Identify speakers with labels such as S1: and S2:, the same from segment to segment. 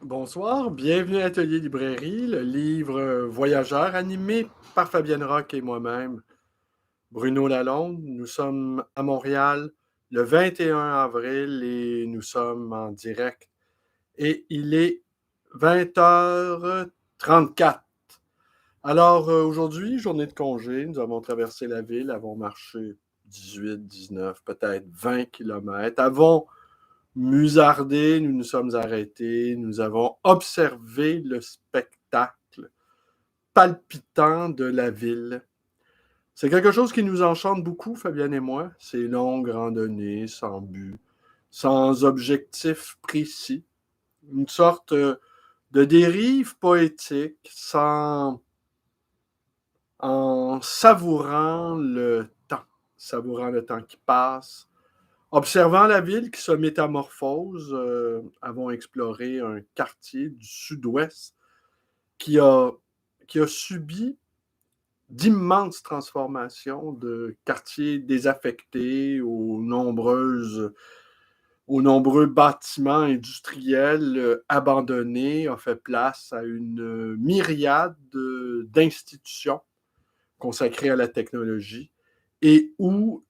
S1: Bonsoir, bienvenue à Atelier Librairie, le livre voyageur animé par Fabienne Rock et moi-même, Bruno Lalonde. Nous sommes à Montréal le 21 avril et nous sommes en direct. Et il est 20h34. Alors aujourd'hui, journée de congé, nous avons traversé la ville, avons marché 18, 19, peut-être 20 kilomètres, avons musardé, nous nous sommes arrêtés, nous avons observé le spectacle palpitant de la ville. C'est quelque chose qui nous enchante beaucoup, Fabienne et moi, ces longues randonnées sans but, sans objectif précis, une sorte de dérive poétique en savourant le temps qui passe, observant la ville qui se métamorphose. Avons exploré un quartier du sud-ouest qui a, qui a subi d'immenses transformations de quartiers désaffectés aux nombreux bâtiments industriels abandonnés, a fait place à une myriade d'institutions consacrées à la technologie et où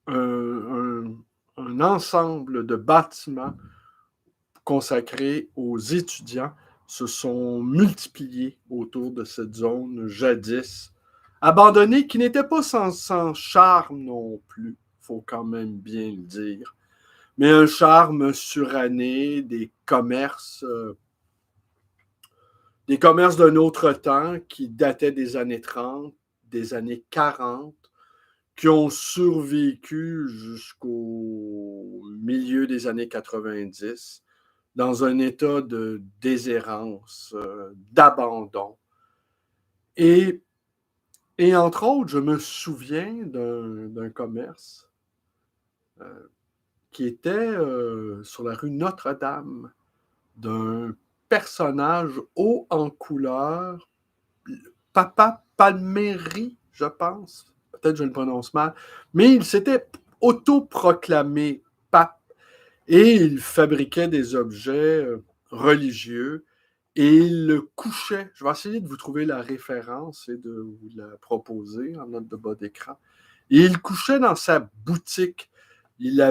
S1: un, un ensemble de bâtiments consacrés aux étudiants se sont multipliés autour de cette zone jadis abandonnée, qui n'était pas sans charme non plus, il faut quand même bien le dire, mais un charme suranné des commerces d'un autre temps qui dataient des années 30, des années 40, qui ont survécu jusqu'au milieu des années 90 dans un état de déshérence, d'abandon. Et, et entre autres, je me souviens d'un commerce qui était sur la rue Notre-Dame, d'un personnage haut en couleur, Papa Palmieri, je pense. Peut-être que je le prononce mal. Mais il s'était autoproclamé pape et il fabriquait des objets religieux et il le couchait. Je vais essayer de vous trouver la référence et de vous la proposer en note de bas d'écran. Et il couchait dans sa boutique. Il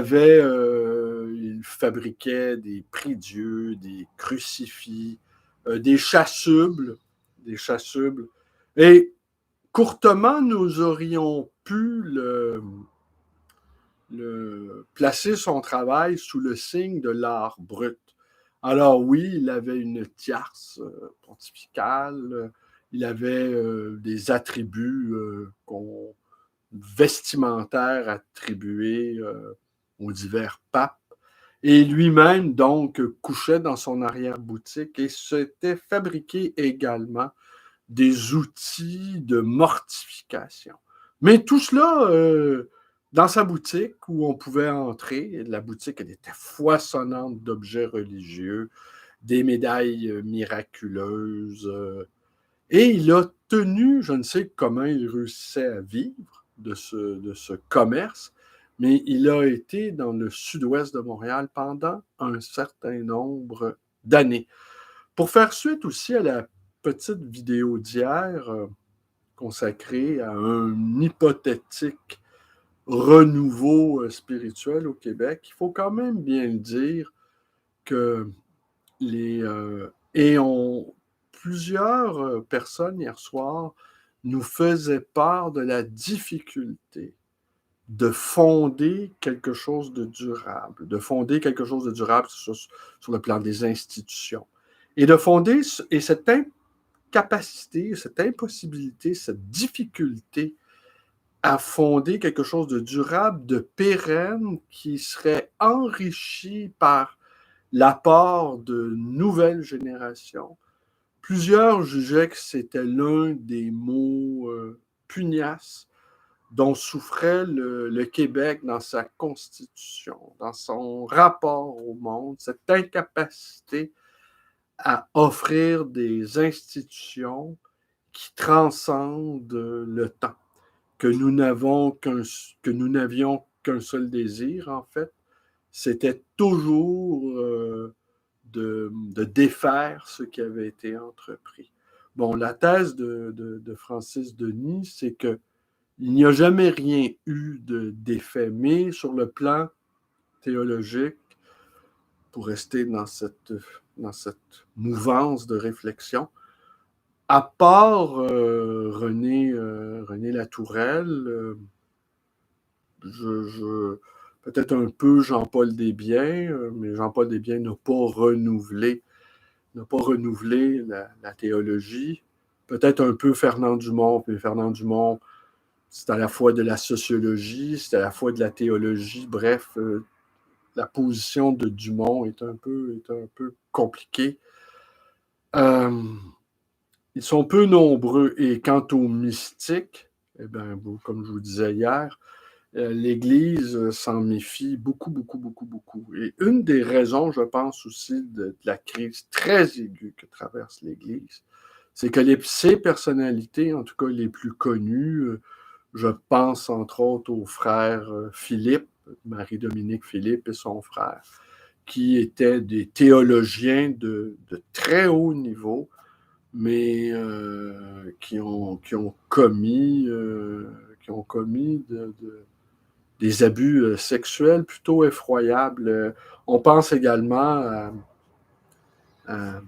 S1: fabriquait des prie-dieux, des crucifix, des chasubles. Et courtement, nous aurions pu placer son travail sous le signe de l'art brut. Alors oui, il avait une tierce pontificale, il avait des attributs vestimentaires attribués aux divers papes, et lui-même donc couchait dans son arrière-boutique et s'était fabriqué également des outils de mortification. Mais tout cela dans sa boutique où on pouvait entrer. La boutique, elle était foisonnante d'objets religieux, des médailles miraculeuses. Et il a tenu, je ne sais comment il réussissait à vivre de ce commerce, mais il a été dans le sud-ouest de Montréal pendant un certain nombre d'années. Pour faire suite aussi à la petite vidéo d'hier consacrée à un hypothétique renouveau spirituel au Québec, il faut quand même bien le dire que plusieurs personnes hier soir nous faisaient part de la difficulté de fonder quelque chose de durable, sur le plan des institutions. Et de fonder, et cette incapacité, cette impossibilité, cette difficulté à fonder quelque chose de durable, de pérenne, qui serait enrichi par l'apport de nouvelles générations. Plusieurs jugeaient que c'était l'un des mots pugnaces dont souffrait le Québec dans sa constitution, dans son rapport au monde, cette incapacité à offrir des institutions qui transcendent le temps, que nous n'avions qu'un seul désir, en fait, c'était toujours de défaire ce qui avait été entrepris. Bon, la thèse de Francis Denis, c'est que il n'y a jamais rien eu d'effet, mais sur le plan théologique, pour rester dans cette mouvance de réflexion, à part René Latourelle, peut-être un peu Jean-Paul Desbiens, mais Jean-Paul Desbiens n'a pas renouvelé la théologie. Peut-être un peu Fernand Dumont, mais Fernand Dumont, c'est à la fois de la sociologie, c'est à la fois de la théologie. Bref, la position de Dumont est un peu compliquée. Ils sont peu nombreux. Et quant aux mystiques, eh bien, comme je vous disais hier, l'Église s'en méfie beaucoup, beaucoup, beaucoup, beaucoup. Et une des raisons, je pense aussi, de la crise très aiguë que traverse l'Église, c'est que ces personnalités, en tout cas les plus connues, je pense entre autres au frère Philippe, Marie-Dominique Philippe et son frère, qui étaient des théologiens de très haut niveau, mais qui ont commis des abus sexuels plutôt effroyables. On pense également à, à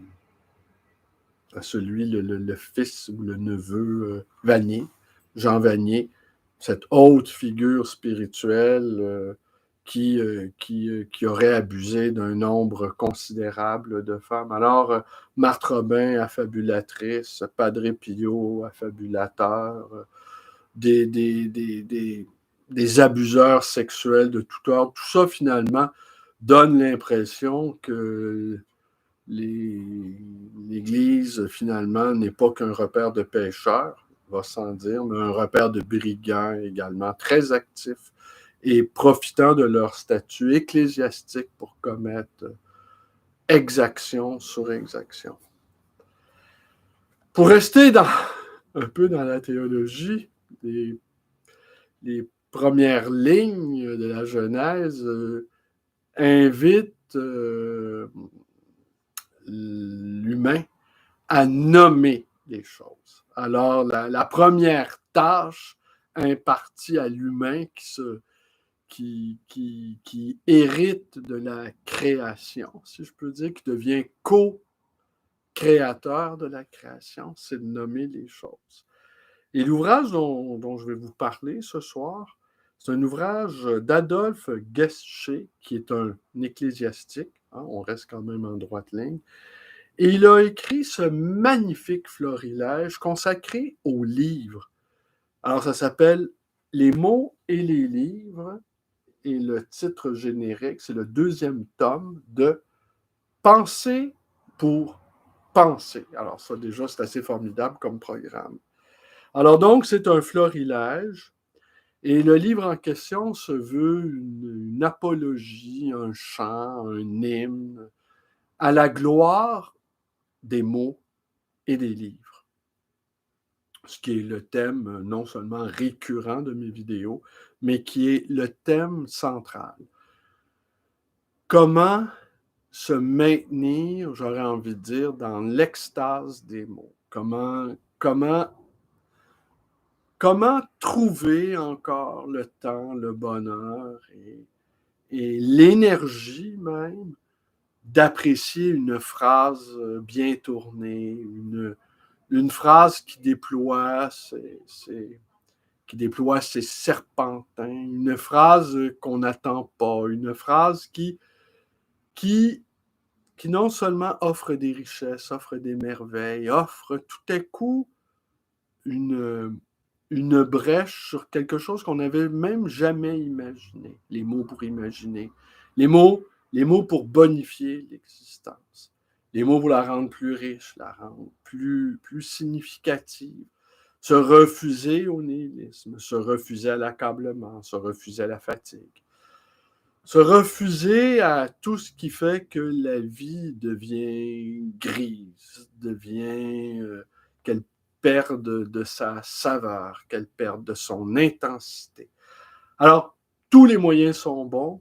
S1: celui, le fils ou le neveu Vanier, Jean Vanier, cette haute figure spirituelle qui aurait abusé d'un nombre considérable de femmes. Alors, Marthe Robin, affabulatrice, Padre Pio, affabulateur, des abuseurs sexuels de tout ordre. Tout ça, finalement, donne l'impression que l'Église, finalement, n'est pas qu'un repère de pécheurs, va sans dire, mais un repère de brigands également, très actifs et profitant de leur statut ecclésiastique pour commettre exaction sur exaction. Pour rester un peu dans la théologie, les premières lignes de la Genèse invitent l'humain à nommer les choses. Alors, la première tâche impartie à l'humain qui hérite de la création, si je peux dire, qui devient co-créateur de la création, c'est de nommer les choses. Et l'ouvrage dont je vais vous parler ce soir, c'est un ouvrage d'Adolphe Guescher, qui est un ecclésiastique, hein, on reste quand même en droite ligne, et il a écrit ce magnifique florilège consacré aux livres. Alors, ça s'appelle Les mots et les livres, et le titre générique, c'est le 2e tome de Penser pour penser. Alors, ça, déjà, c'est assez formidable comme programme. Alors, donc, c'est un florilège, et le livre en question se veut une apologie, un chant, un hymne à la gloire des mots et des livres. Ce qui est le thème non seulement récurrent de mes vidéos, mais qui est le thème central. Comment se maintenir, j'aurais envie de dire, dans l'extase des mots? Comment trouver encore le temps, le bonheur et l'énergie même d'apprécier une phrase bien tournée, une phrase qui déploie ses serpentins, une phrase qu'on n'attend pas, une phrase qui non seulement offre des richesses, offre des merveilles, offre tout à coup une brèche sur quelque chose qu'on n'avait même jamais imaginé. Les mots pour imaginer. Les mots pour bonifier l'existence. Les mots pour la rendre plus riche, la rendre plus significative. Se refuser au nihilisme, se refuser à l'accablement, se refuser à la fatigue. Se refuser à tout ce qui fait que la vie devient grise, qu'elle perde de sa saveur, qu'elle perde de son intensité. Alors, tous les moyens sont bons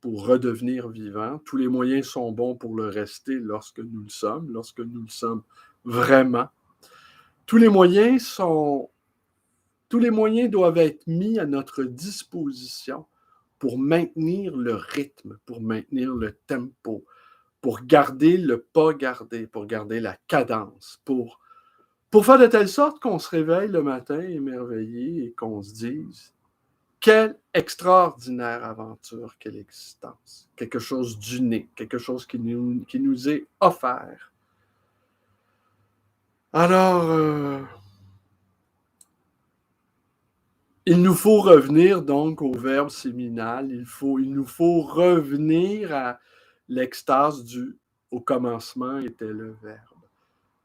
S1: pour redevenir vivant. Tous les moyens sont bons pour le rester lorsque nous le sommes vraiment. Tous les moyens doivent être mis à notre disposition pour maintenir le rythme, pour maintenir le tempo, pour garder le pas gardé, pour garder la cadence, pour faire de telle sorte qu'on se réveille le matin émerveillé et qu'on se dise « Quelle extraordinaire aventure, quelle existence! » Quelque chose d'unique, quelque chose qui nous est offert. Alors, il nous faut revenir donc au verbe séminal, il nous faut revenir à l'extase du « au commencement était le verbe ».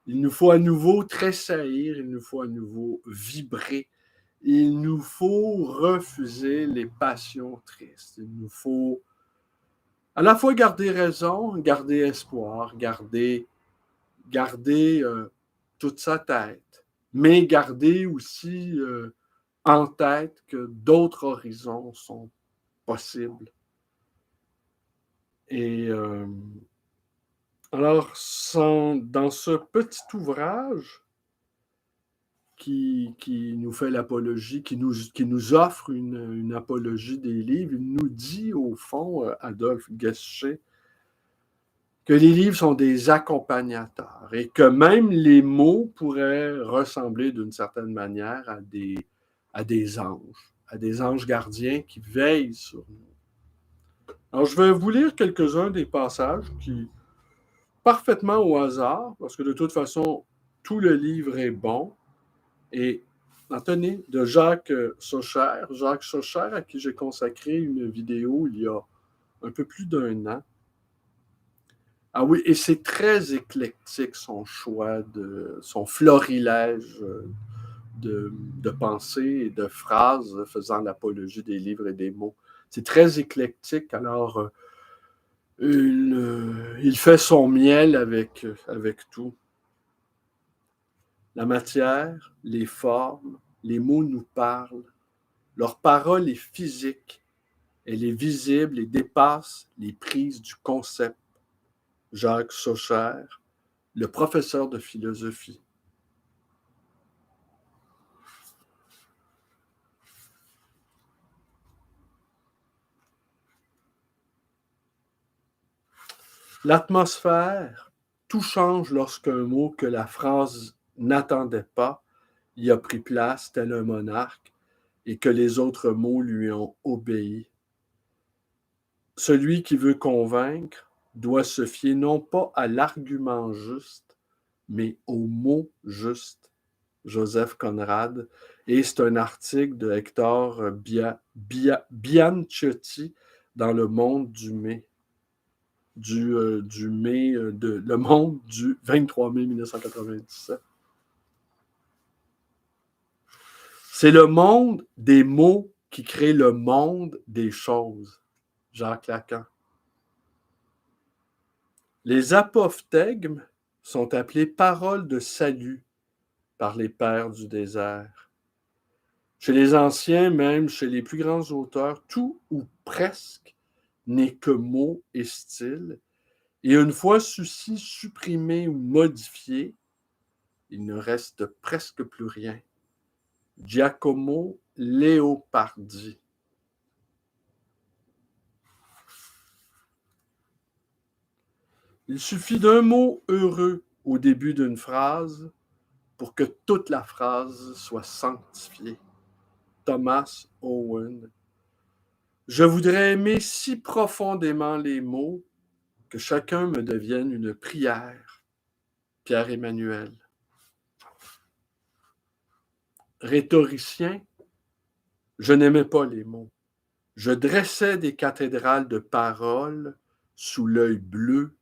S1: Il nous faut à nouveau tressaillir, il nous faut à nouveau vibrer, il nous faut refuser les passions tristes, il nous faut à la fois garder raison, garder espoir, garder toute sa tête, mais garder aussi en tête que d'autres horizons sont possibles. Et alors, dans ce petit ouvrage qui nous fait l'apologie, qui nous offre une apologie des livres, il nous dit au fond, Adolphe Guéché, que les livres sont des accompagnateurs et que même les mots pourraient ressembler d'une certaine manière à des anges gardiens qui veillent sur nous. Alors, je vais vous lire quelques-uns des passages qui, parfaitement au hasard, parce que de toute façon, tout le livre est bon, et tenez, de Jacques Saucher, à qui j'ai consacré une vidéo il y a un peu plus d'1 an. Ah oui, et c'est très éclectique son choix, son florilège de pensées et de phrases faisant l'apologie des livres et des mots. C'est très éclectique, alors il fait son miel avec tout. La matière, les formes, les mots nous parlent. Leur parole est physique, elle est visible et dépasse les prises du concept. Jacques Saucher, le professeur de philosophie. L'atmosphère, tout change lorsqu'un mot que la phrase n'attendait pas y a pris place tel un monarque et que les autres mots lui ont obéi. Celui qui veut convaincre doit se fier non pas à l'argument juste, mais au mot juste. Joseph Conrad, et c'est un article de Hector Bianciotti dans Le Monde du mai. Le Monde du 23 mai 1997. C'est le monde des mots qui crée le monde des choses. Jacques Lacan. Les apophthegmes sont appelés paroles de salut par les pères du désert. Chez les anciens, même chez les plus grands auteurs, tout ou presque n'est que mots et style, et une fois ceux-ci supprimés ou modifiés, il ne reste presque plus rien. Giacomo Leopardi. Il suffit d'un mot heureux au début d'une phrase pour que toute la phrase soit sanctifiée. Thomas Owen. Je voudrais aimer si profondément les mots que chacun me devienne une prière. Pierre-Emmanuel. Rhétoricien, je n'aimais pas les mots. Je dressais des cathédrales de paroles sous l'œil bleu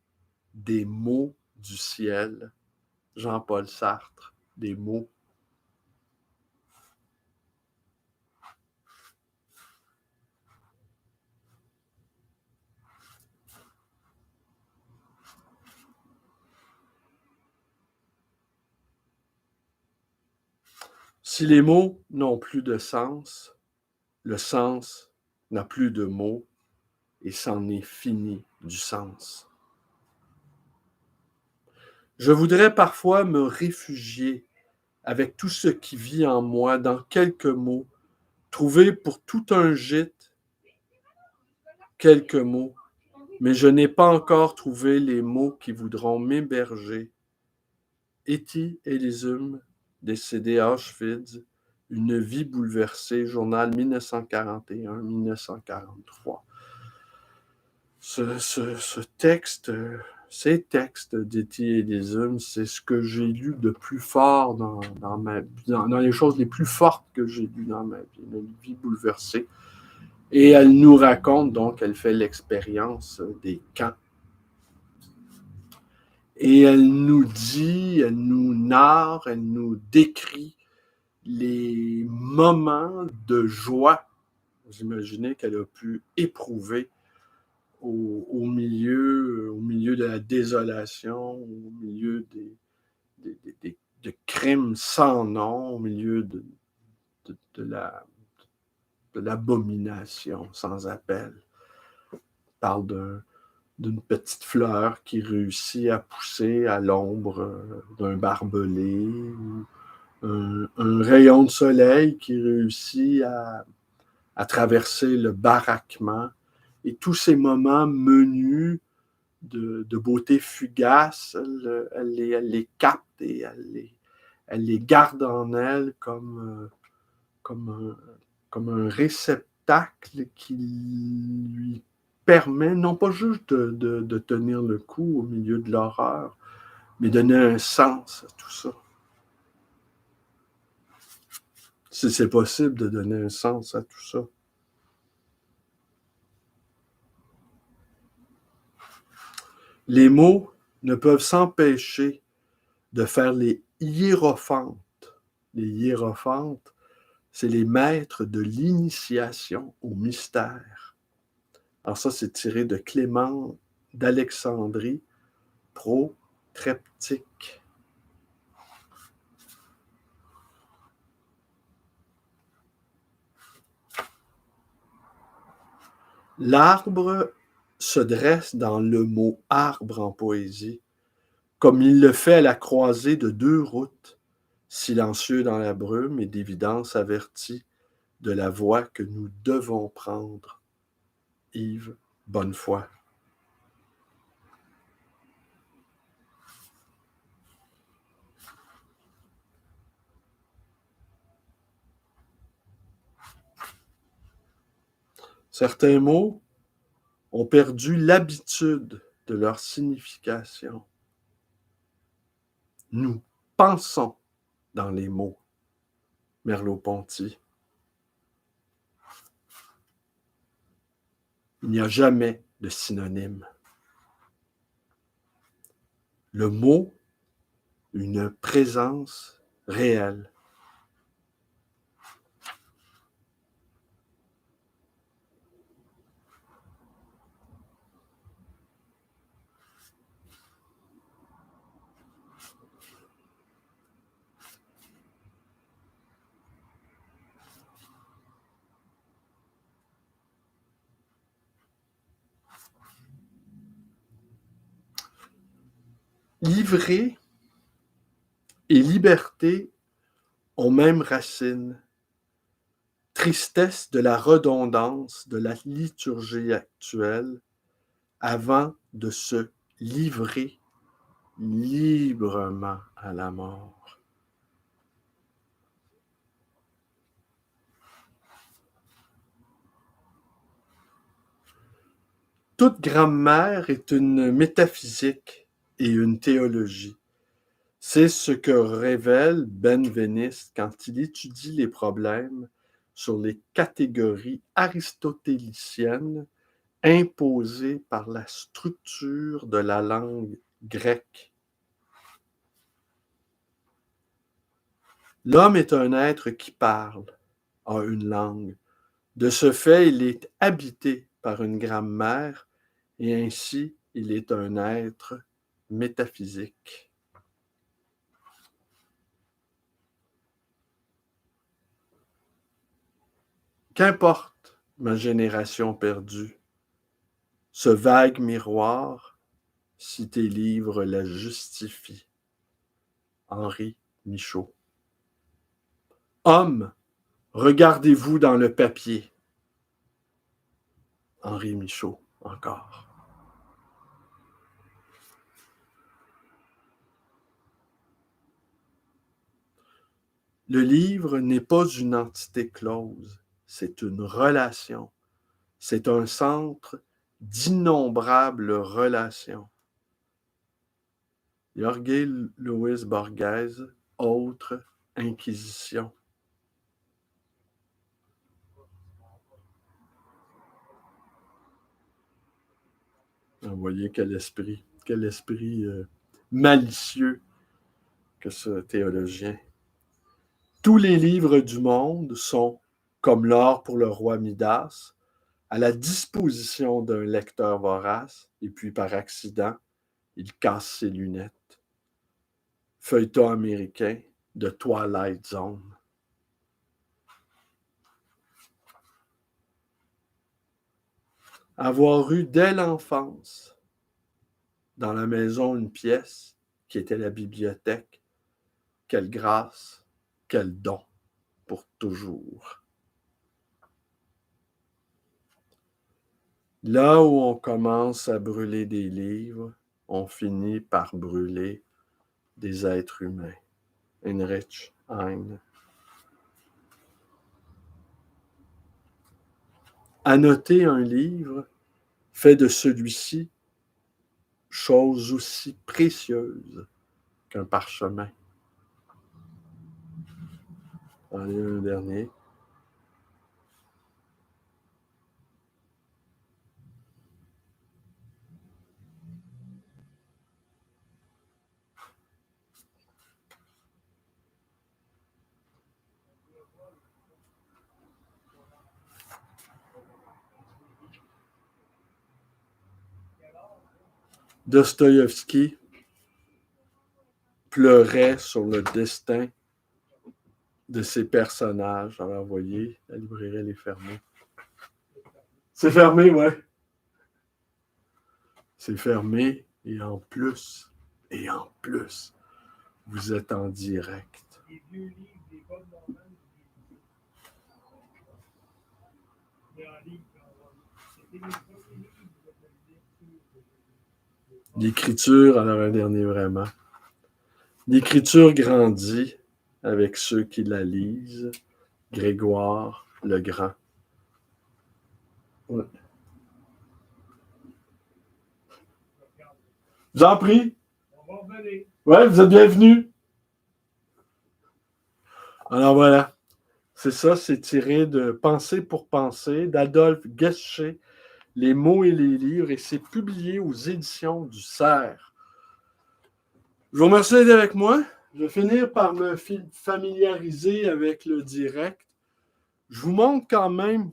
S1: des mots du ciel. Jean-Paul Sartre, des mots. Si les mots n'ont plus de sens, le sens n'a plus de mots. et c'en est fini du sens. Je voudrais parfois me réfugier avec tout ce qui vit en moi dans quelques mots, trouver pour tout un gîte quelques mots, mais je n'ai pas encore trouvé les mots qui voudront m'héberger. Etty Elizum, décédé à Auschwitz, une vie bouleversée, journal 1941-1943. Ce texte, ces textes d'Etty Elizum, c'est ce que j'ai lu de plus fort dans les choses les plus fortes que j'ai lues dans ma vie, une vie bouleversée. Et elle nous raconte, donc, elle fait l'expérience des camps. Et elle nous dit, elle nous narre, elle nous décrit les moments de joie, vous imaginez, qu'elle a pu éprouver au milieu de la désolation, au milieu de crimes sans nom, au milieu de l'abomination sans appel. On parle d'une petite fleur qui réussit à pousser à l'ombre d'un barbelé, ou un rayon de soleil qui réussit à traverser le baraquement. Et tous ces moments menus de beauté fugace, elle les capte et elle les garde en elle comme un réceptacle qui lui permet non pas juste de tenir le coup au milieu de l'horreur, mais donner un sens à tout ça. Si c'est possible de donner un sens à tout ça. Les mots ne peuvent s'empêcher de faire les hiérophantes. Les hiérophantes, c'est les maîtres de l'initiation au mystère. Alors ça, c'est tiré de Clément d'Alexandrie, Protreptique. L'arbre se dresse dans le mot arbre en poésie, comme il le fait à la croisée de deux routes, silencieux dans la brume et d'évidence averti de la voie que nous devons prendre. Yves Bonnefoy. Certains mots ont perdu l'habitude de leur signification. Nous pensons dans les mots. Merleau-Ponty. Il n'y a jamais de synonyme. Le mot, une présence réelle. Livrée et liberté ont même racine. Tristesse de la redondance de la liturgie actuelle avant de se livrer librement à la mort. Toute grammaire est une métaphysique et une théologie. C'est ce que révèle Benveniste quand il étudie les problèmes sur les catégories aristotéliciennes imposées par la structure de la langue grecque. L'homme est un être qui parle, a une langue. De ce fait, il est habité par une grammaire et ainsi il est un être métaphysique. Qu'importe ma génération perdue, ce vague miroir, si tes livres la justifient. Henri Michaud. Hommes, regardez-vous dans le papier. Henri Michaud, encore. Le livre n'est pas une entité close, c'est une relation. C'est un centre d'innombrables relations. Jorge Luis Borges, Autre Inquisition. Vous voyez quel esprit malicieux que ce théologien. Tous les livres du monde sont, comme l'or pour le roi Midas, à la disposition d'un lecteur vorace, et puis par accident, il casse ses lunettes. Feuilleton américain de Twilight Zone. Avoir eu dès l'enfance dans la maison une pièce qui était la bibliothèque, quelle grâce, quel don pour toujours. Là où on commence à brûler des livres, on finit par brûler des êtres humains. Heinrich Heine. Annoter un livre fait de celui-ci chose aussi précieuse qu'un parchemin. Allez, un dernier. Dostoïevski pleurait sur le destin de ses personnages. Alors, vous voyez, la librairie, elle est fermée. C'est fermé, ouais. C'est fermé, et en plus, vous êtes en direct. L'écriture, alors un dernier vraiment. L'écriture grandit avec ceux qui la lisent. Grégoire le Grand. Ouais. Je vous en prie. Ouais, vous êtes bienvenus. Alors voilà. C'est ça, c'est tiré de Pensée pour penser d'Adolphe Guescher, Les mots et les livres, et c'est publié aux éditions du Cerf. Je vous remercie d'être avec moi. Je vais finir par me familiariser avec le direct. Je vous montre quand même,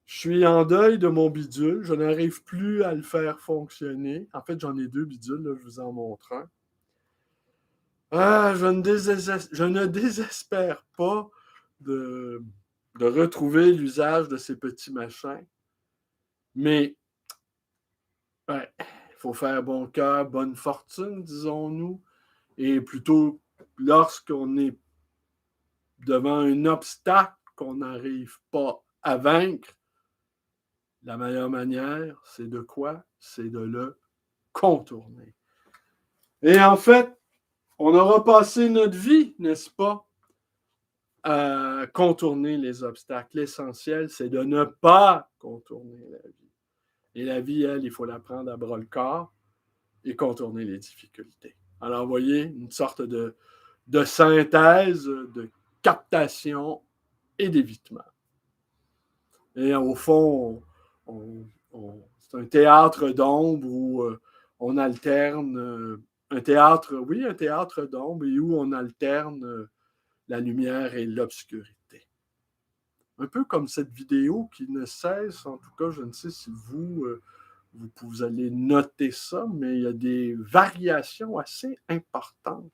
S1: je suis en deuil de mon bidule. Je n'arrive plus à le faire fonctionner. En fait, j'en ai 2 bidules, là, je vous en montre un. Je ne désespère pas de retrouver l'usage de ces petits machins. Mais, ouais, il faut faire bon cœur, bonne fortune, disons-nous. Et plutôt, lorsqu'on est devant un obstacle qu'on n'arrive pas à vaincre, la meilleure manière, c'est de quoi? C'est de le contourner. Et en fait, on aura passé notre vie, n'est-ce pas, à contourner les obstacles. L'essentiel, c'est de ne pas contourner la vie. Et la vie, elle, il faut la prendre à bras-le-corps et contourner les difficultés. Alors, vous voyez, une sorte de synthèse, de captation et d'évitement. Et au fond, c'est un théâtre d'ombre où on alterne, un théâtre d'ombre et où on alterne la lumière et l'obscurité. Un peu comme cette vidéo qui ne cesse, en tout cas, je ne sais si vous allez noter ça, mais il y a des variations assez importantes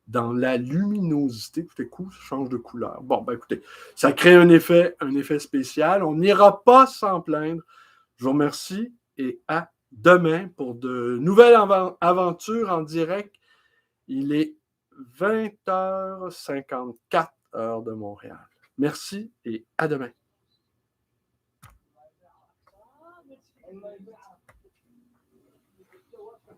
S1: dans la luminosité. Écoutez, ça change de couleur. Bon, ben écoutez, ça crée un effet spécial. On n'ira pas s'en plaindre. Je vous remercie et à demain pour de nouvelles aventures en direct. Il est 20h54 heure de Montréal. Merci et à demain.